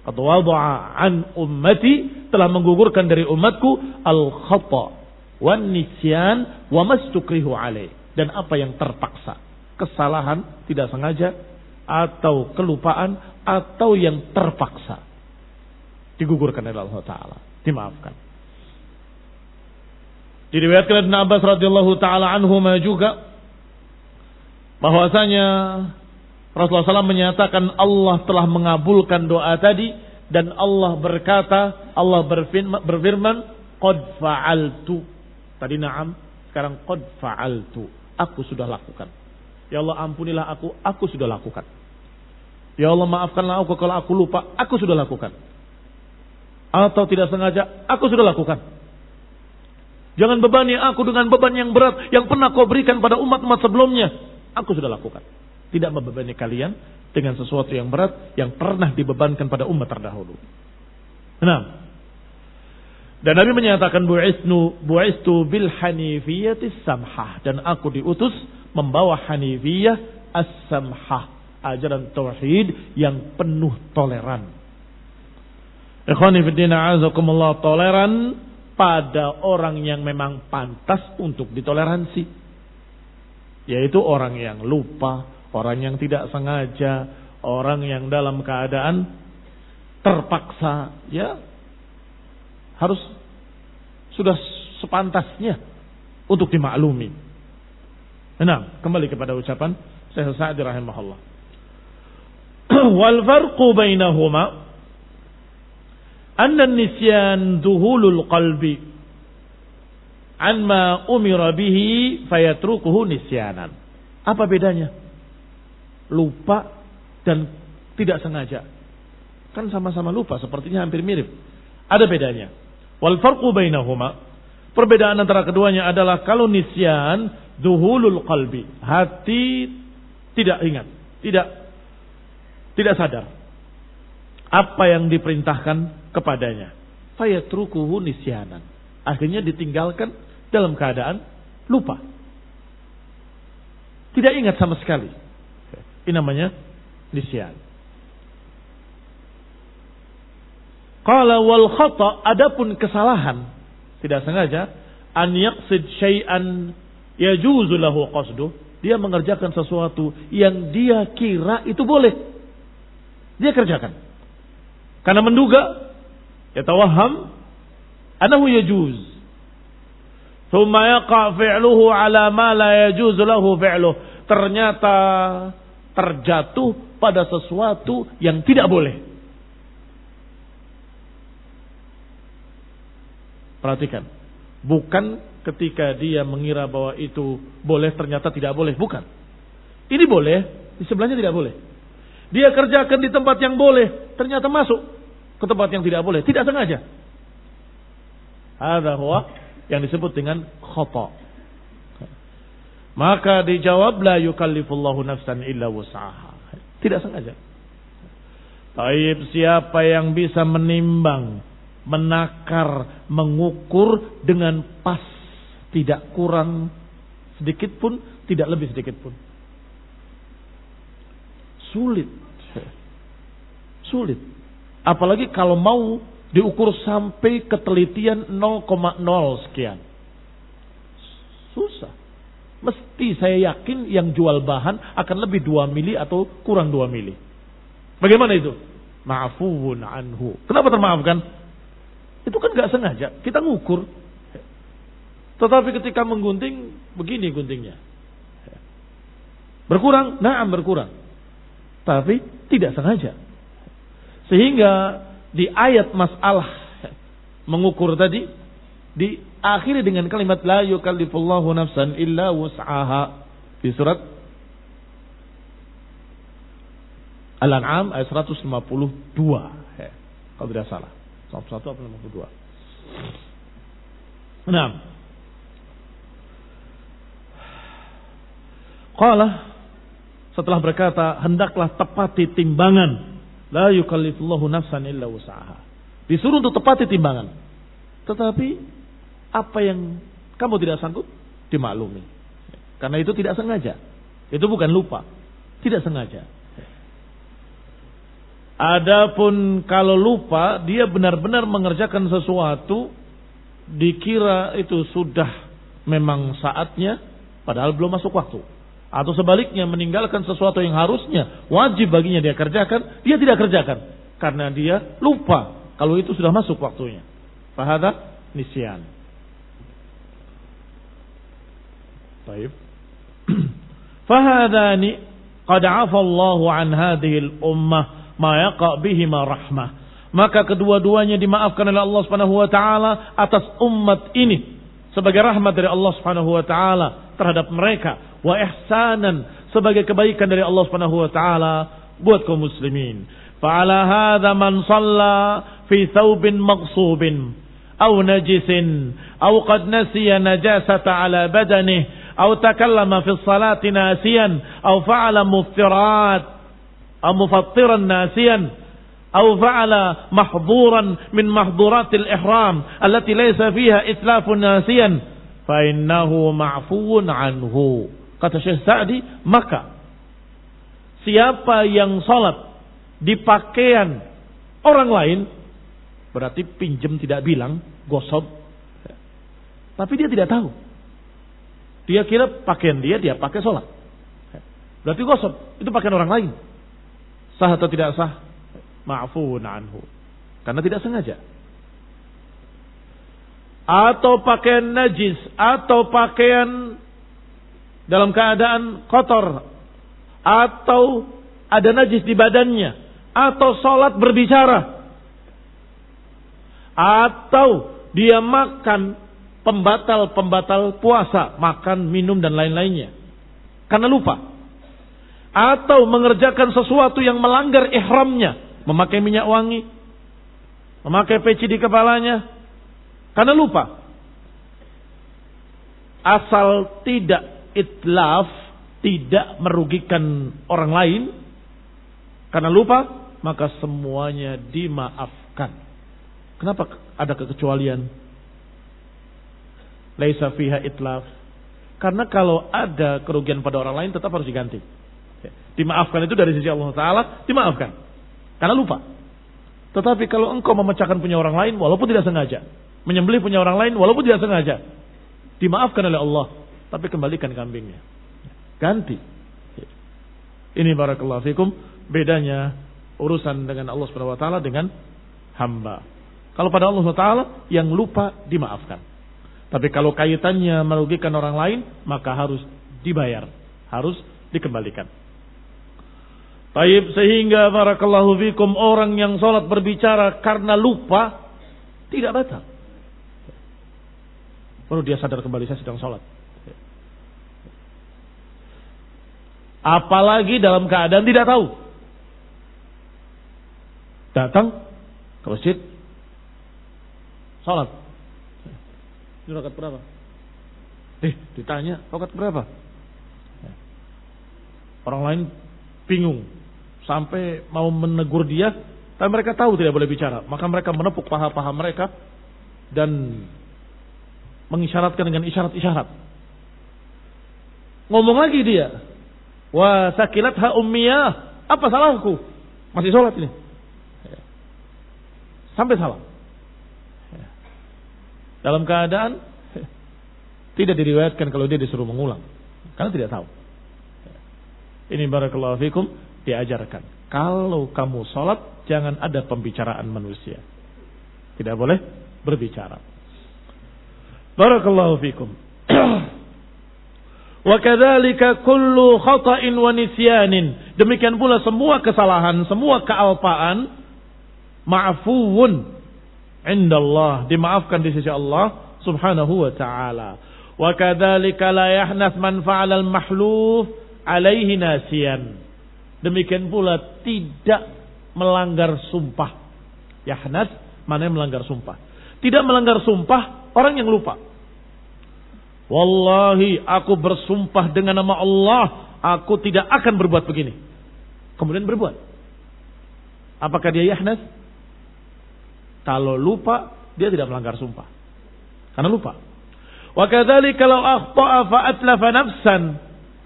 Qad wada'a an ummati, telah menggugurkan dari umatku al-khata' wan nisyan wa mastukrihu alaih, dan apa yang terpaksa, kesalahan tidak sengaja atau kelupaan atau yang terpaksa, digugurkan oleh Allah Ta'ala, dimaafkan. Diriwayatkan Ibn Abbas radhiyallahu ta'ala anhuma juga bahwasanya Rasulullah SAW menyatakan Allah telah mengabulkan doa tadi, dan Allah berkata, Allah berfirman, qad fa'altu. Tadi na'am, sekarang qad fa'altu, aku sudah lakukan. Ya Allah ampunilah aku sudah lakukan. Ya Allah maafkanlah aku kalau aku lupa, aku sudah lakukan. Atau tidak sengaja, aku sudah lakukan. Jangan bebani aku dengan beban yang berat yang pernah kau berikan pada umat-umat sebelumnya. Aku sudah lakukan. Tidak membebani kalian dengan sesuatu yang berat yang pernah dibebankan pada umat terdahulu. Nah, dan Nabi menyatakan bu'istu bil hanifiyatis samhah, dan aku diutus membawa hanifiyah as-samhah, ajaran tauhid yang penuh toleran. Ikhwani fi din a'azakumullah, toleran pada orang yang memang pantas untuk ditoleransi, yaitu orang yang lupa, orang yang tidak sengaja, orang yang dalam keadaan terpaksa, ya harus sudah sepantasnya untuk dimaklumi. Nah, kembali kepada ucapan Syekh Sa'di rahimahullah. Wal farqu bainahuma anna an-nisyan duhulul qalbi an ma umira bihi fayatrukuhu nisyanan. Apa bedanya? Lupa dan tidak sengaja. Kan sama-sama lupa, sepertinya hampir mirip. Ada bedanya. Wal farqu bainahuma, perbedaan antara keduanya adalah kalau nisyan duhulul qalbi, hati tidak ingat, tidak sadar apa yang diperintahkan kepadanya. Fayatrukuhu nisyanan, akhirnya ditinggalkan dalam keadaan lupa, tidak ingat sama sekali. Ini namanya nisyan. Qala wal khata', adapun kesalahan tidak sengaja, an yaqsid syai'an yajuzu lahu qasduh, dia mengerjakan sesuatu yang dia kira itu boleh, dia kerjakan karena menduga, yatawahham annahu yajuz, thumma yaqa fi'luhu ala ma la yajuzu lahu fi'luh, ternyata terjatuh pada sesuatu yang tidak boleh. Perhatikan, bukan ketika dia mengira bahwa itu boleh ternyata tidak boleh, bukan. Ini boleh, di sebelahnya tidak boleh. Dia kerjakan di tempat yang boleh, ternyata masuk ke tempat yang tidak boleh, tidak sengaja. Hadza huwa yang disebut dengan khata'. Maka dijawab, la yukallifullahu nafsan illa wus'aha. Tidak sengaja. Taib, siapa yang bisa menimbang, menakar, mengukur dengan pas, tidak kurang sedikit pun, tidak lebih sedikit pun. Sulit. Apalagi kalau mau diukur sampai ketelitian 0,0 sekian. Susah. Mesti saya yakin yang jual bahan akan lebih 2 mili atau kurang 2 mili. Bagaimana itu? Ma'fuun anhu. Kenapa termaafkan? Itu kan gak sengaja, kita ngukur. Tetapi ketika menggunting, begini guntingnya. Berkurang? Na'am berkurang. Tapi tidak sengaja. Sehingga di ayat masalah mengukur tadi, diakhiri dengan kalimat la yukallifullahu nafsan illa wus'aha. Di surat Al-An'am ayat 152. Kalau tidak salah. 1 atau 52. Nah, qala, setelah berkata hendaklah tepati timbangan, la yukallifullahu nafsan illa wus'aha, disuruh untuk tepati timbangan. Tetapi apa yang kamu tidak sanggup, dimaklumi, karena itu tidak sengaja, itu bukan lupa, Tidak sengaja. Adapun kalau lupa, dia benar-benar mengerjakan sesuatu, dikira itu sudah memang saatnya, padahal belum masuk waktu. Atau sebaliknya meninggalkan sesuatu yang harusnya wajib baginya dia kerjakan, dia tidak kerjakan. Karena dia lupa kalau itu sudah masuk waktunya. Fahada nisyan. Baik. Fahadani qad 'afa Allahu 'an hadhihi al-ummah ma yaqa' bihima rahmah. Maka kedua-duanya dimaafkan oleh Allah Subhanahu wa taala atas umat ini sebagai rahmat dari Allah Subhanahu wa taala terhadap mereka, wa ihsanan sebagai kebaikan dari Allah Subhanahu wa taala buat kaum muslimin. Fa'ala hadza man shalla fi thawbin maghsubin aw najisin aw qad nasiya najasata ala badanihi aw takallama fi shalati nasiyan aw fa'ala muftirat أو مفطرا ناسيا أو فعل محظورا من محظورات الإحرام التي ليس فيها إتلاف ناسيا فإنه معفو عنه. Kata Syekh Sa'di, maka siapa yang salat di pakaian orang lain, berarti pinjam tidak bilang, gosok, tapi dia tidak tahu, dia kira pakaian dia pakai salat, berarti gosok, itu pakaian orang lain. Sah atau tidak sah? Ma'fuun anhu. Karena tidak sengaja. Atau pakaian najis, atau pakaian dalam keadaan kotor, atau ada najis di badannya, atau sholat berbicara, atau dia makan pembatal puasa, makan, minum dan lain-lainnya karena lupa. Atau mengerjakan sesuatu yang melanggar ihramnya, memakai minyak wangi, memakai peci di kepalanya, karena lupa. Asal tidak itlaf, tidak merugikan orang lain, karena lupa, maka semuanya dimaafkan. Kenapa ada kekecualian? Laisa fiha itlaf. Karena kalau ada kerugian pada orang lain tetap harus diganti. Dimaafkan itu dari sisi Allah Ta'ala, dimaafkan karena lupa. Tetapi kalau engkau memecahkan punya orang lain walaupun tidak sengaja, menyembelih punya orang lain walaupun tidak sengaja, dimaafkan oleh Allah, tapi kembalikan kambingnya, ganti. Ini barakallahu fikum bedanya urusan dengan Allah Subhanahu wa taala dengan hamba. Kalau pada Allah Subhanahu wa taala yang lupa dimaafkan. Tapi kalau kaitannya merugikan orang lain, maka harus dibayar, harus dikembalikan. Baik, sehingga barakallahu fikum orang yang sholat berbicara karena lupa tidak batal. Baru dia sadar kembali, saya sedang sholat. Apalagi dalam keadaan tidak tahu. Datang ke masjid, sholat. Ini rakaat berapa? Ditanya, rakaat berapa? Orang lain bingung. Sampai mau menegur dia, tapi mereka tahu tidak boleh bicara. Maka mereka menepuk paha-paha mereka dan mengisyaratkan dengan isyarat-isyarat. Ngomong lagi dia, wa sakilatha ummiyah, apa salahku? Masih sholat ini. Sampai salam. Dalam keadaan tidak diriwayatkan kalau dia disuruh mengulang, karena tidak tahu. Ini barakallahu fikum diajarkan. Kalau kamu sholat, jangan ada pembicaraan manusia. Tidak boleh berbicara. Barakallahu fikum. Wa kadzalika kullu khata'in wa nisyanin. Demikian pula semua kesalahan, semua kealpaan ma'fuun indallah, dimaafkan di sisi Allah Subhanahu wa taala. Wa kadzalika la yahnath man fa'ala al-mahluf alaihi nasiyan. Demikian pula tidak melanggar sumpah. Yahnas mana yang melanggar sumpah? Tidak melanggar sumpah orang yang lupa. Wallahi aku bersumpah dengan nama Allah, aku tidak akan berbuat begini. Kemudian berbuat. Apakah dia yahnas? Kalau lupa, dia tidak melanggar sumpah. Karena lupa. Wa kadzalika law akhta'a fa atlafa nafsan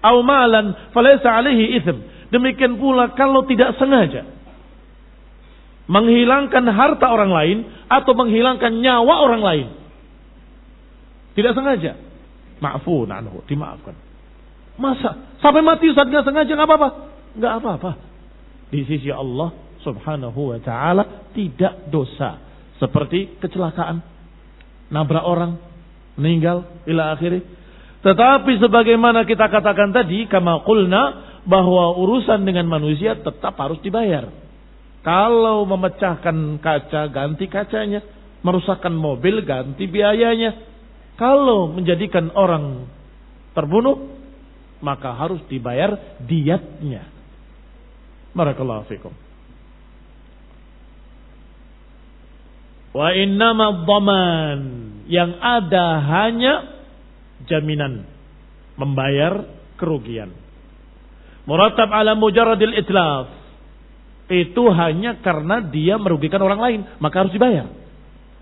aw malan falaysa alaihi itsm. Demikian pula kalau tidak sengaja menghilangkan harta orang lain atau menghilangkan nyawa orang lain. Tidak sengaja. Ma'fun anhu, dimaafkan. Masa sampai mati Ustaz enggak sengaja, enggak apa-apa? Enggak apa-apa. Di sisi Allah Subhanahu wa taala tidak dosa. Seperti kecelakaan, nabrak orang, meninggal ila akhirih. Tetapi sebagaimana kita katakan tadi, kama qulna, bahwa urusan dengan manusia tetap harus dibayar. Kalau memecahkan kaca, ganti kacanya. Merusakkan mobil, ganti biayanya. Kalau menjadikan orang terbunuh, maka harus dibayar diyatnya. Barakallahu fikum. Wa innama dhaman, yang ada hanya jaminan membayar kerugian. Murattab ala mujarradil itlaf, itu hanya karena dia merugikan orang lain, maka harus dibayar.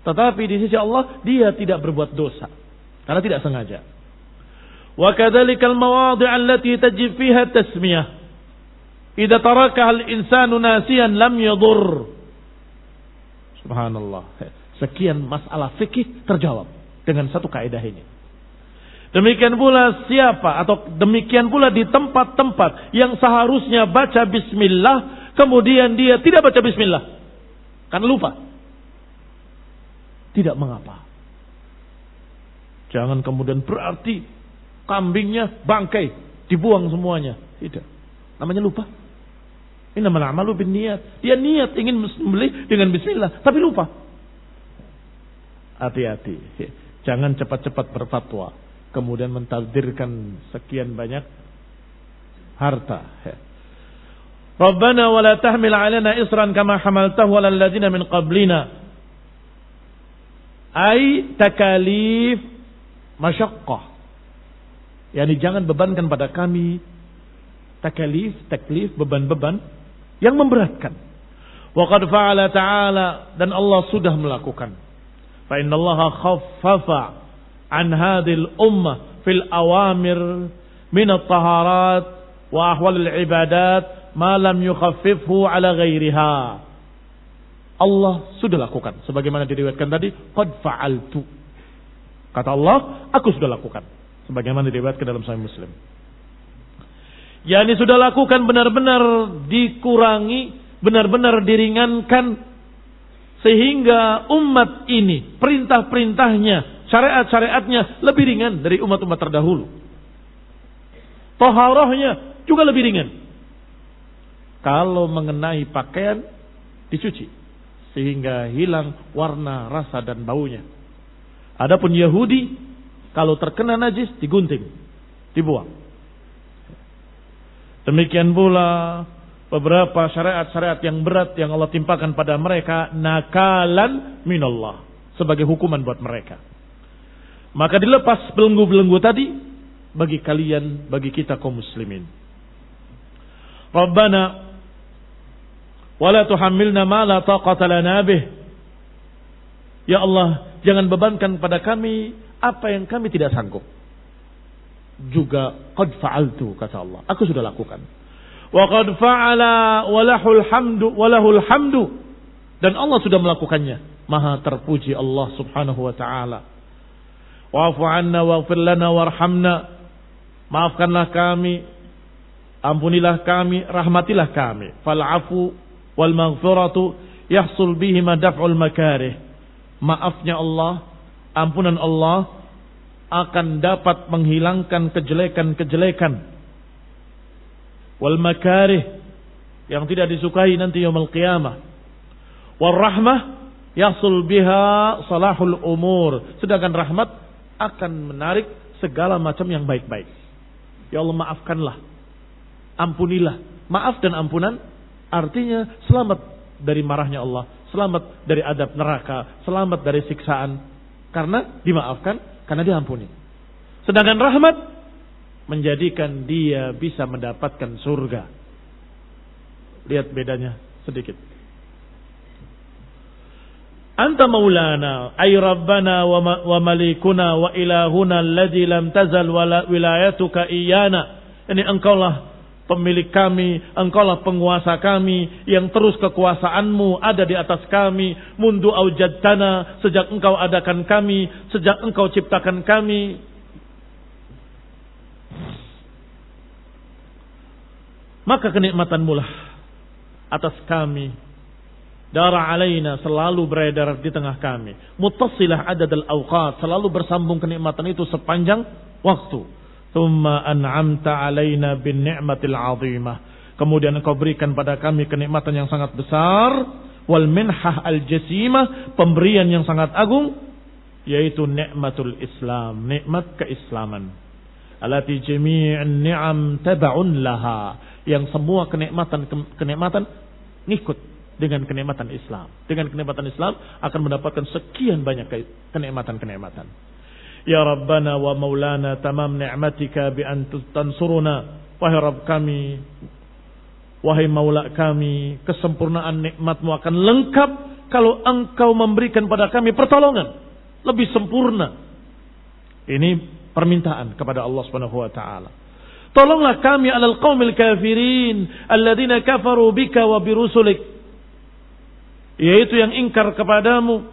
Tetapi di sisi Allah dia tidak berbuat dosa karena tidak sengaja. Wa kadzalikal mawadhi' allati tajib fiha tasmiyah, idza tarakaha al-insanu nasiyan lam yadur. Subhanallah. Sekian masalah fikih terjawab dengan satu kaidah ini. Demikian pula demikian pula di tempat-tempat yang seharusnya baca bismillah, kemudian dia tidak baca bismillah karena lupa. Tidak mengapa. Jangan kemudian berarti kambingnya bangkai, dibuang semuanya. Tidak. Namanya lupa. Innamal a'malu binniyat. Dia niat ingin membeli dengan bismillah, tapi lupa. Hati-hati. Jangan cepat-cepat berfatwa, kemudian mentakdirkan sekian banyak harta. Rabbana wa la tahmil 'alaina isran kama hamaltahu 'alal ladzina min qablina. Ai takalif masyaqqah. Yani jangan bebankan pada kami taklif, beban-beban yang memberatkan. Wa qad fa'ala ta'ala, dan Allah sudah melakukan. Fa innallaha khaffafa an hadhil ummah fil awamir min at-taharat wa ahwal al-ibadat ma lam yukhaffifhu ala ghairiha. Allah sudah lakukan sebagaimana diriwayatkan tadi, qad fa'altu. Kata Allah, aku sudah lakukan sebagaimana diriwayatkan dalam Sahih Muslim. Yani sudah lakukan, benar-benar dikurangi, benar-benar diringankan, sehingga umat ini perintah-perintahnya, syariat-syariatnya lebih ringan dari umat-umat terdahulu. Taharahnya juga lebih ringan. Kalau mengenai pakaian, dicuci sehingga hilang warna, rasa dan baunya. Adapun Yahudi, kalau terkena najis digunting, dibuang. Demikian pula beberapa syariat-syariat yang berat yang Allah timpakan pada mereka, nakalan minallah, sebagai hukuman buat mereka. Maka dilepas belenggu-belenggu tadi bagi kalian, bagi kita kaum muslimin. Rabbana wala tuhammilna ma la taqata lana bih. Ya Allah, jangan bebankan pada kami apa yang kami tidak sanggup. Juga qad fa'altu, kata Allah, aku sudah lakukan. Wa qad fa'ala walahul hamdu, dan Allah sudah melakukannya. Maha terpuji Allah Subhanahu wa taala. Wa'fu 'anna waghfir lana warhamna, maafkanlah kami, ampunilah kami, rahmatilah kami. Fal 'afu wal maghfiratu yahsul bihima daf'ul makarih. Maafnya Allah, ampunan Allah akan dapat menghilangkan kejelekan-kejelekan. Wal makarih, yang tidak disukai nanti yaumul qiyamah. Wal rahmah yahsul biha salahul umur. Sedangkan rahmat akan menarik segala macam yang baik-baik. Ya Allah, maafkanlah, ampunilah. Maaf dan ampunan artinya selamat dari marahnya Allah, selamat dari adab neraka, selamat dari siksaan. Karena dimaafkan, karena diampuni. Sedangkan rahmat menjadikan dia bisa mendapatkan surga. Lihat bedanya sedikit. Anta maulana ay rabbana wa malikuna wa ilahuna alladzi lam tazal wilayatuka iyana. Ini engkaulah pemilik kami, engkaulah penguasa kami, yang terus kekuasaanmu ada di atas kami, mundu aujadtana, sejak engkau adakan kami, sejak engkau ciptakan kami. Maka kenikmatanmu lah atas kami, dara alaina, selalu beredar di tengah kami, muttasilah adadal awqat, selalu bersambung kenikmatan itu sepanjang waktu. Thumma an'amta alaina bin ni'matil 'azimah, kemudian engkau berikan pada kami kenikmatan yang sangat besar, wal minhah al jasimah, pemberian yang sangat agung, yaitu nikmatul Islam, nikmat keislaman. Allati jami'un ni'am tab'un laha, yang semua kenikmatan ngikut dengan kenikmatan Islam. Dengan kenikmatan Islam akan mendapatkan sekian banyak kenikmatan-kenikmatan. Ya Rabbana wa Maulana tamam ni'matika bi an tansuruna, wahai Rabb kami, wahai Maula kami, kesempurnaan nikmatmu akan lengkap kalau engkau memberikan pada kami pertolongan lebih sempurna. Ini permintaan kepada Allah Subhanahu wa taala. Tolonglah kami alal qaumil kafirin alladzina kafaru bika wa birusulik, yaitu yang ingkar kepadamu,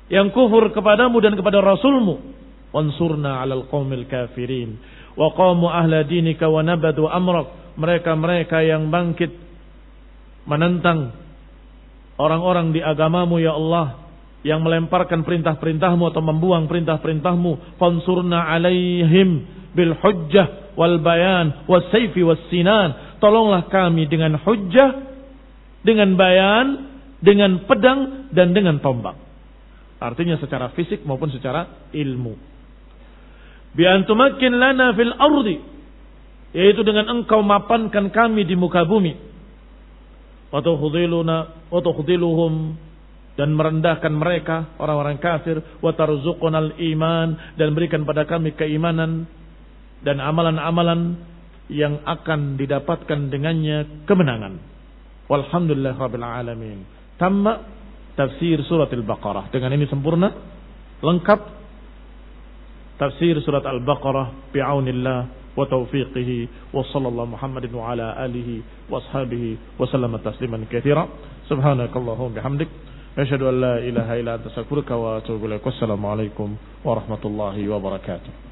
yang kufur kepadamu dan kepada rasulmu. Wansurna alal qaumil kafirin wa qamu ahla dinika wa nabadu amrak, mereka-mereka yang bangkit menentang orang-orang di agamamu ya Allah, yang melemparkan perintah-perintahmu atau membuang perintah-perintahmu. Fansurna alaihim bil hujjah wal bayan was sayfi was sinan, tolonglah kami dengan hujjah, dengan bayan, dengan pedang dan dengan tombak. Artinya secara fisik maupun secara ilmu. Bi antumakin lana fil ardi, yaitu dengan engkau mapankan kami di muka bumi. Wa tukhdziluna wa tukhdziluhum, dan merendahkan mereka orang-orang kafir. Wa tarzuqunal iman, dan berikan pada kami keimanan dan amalan-amalan yang akan didapatkan dengannya kemenangan. Walhamdulillah rabbil alamin. Tamma tafsir surat Al-Baqarah. Dengan ini sempurna, lengkap tafsir surat Al-Baqarah bi'aunillah wa taufiqihi, wa sallallahu Muhammadin wa ala alihi wa ashabihi wa sallama tasliman katsira. Subhanakallahumma bihamdik, asyhadu an la ilaha illa anta astaghfiruka wa atubu ilaik. Wassalamu alaikum warahmatullahi wabarakatuh.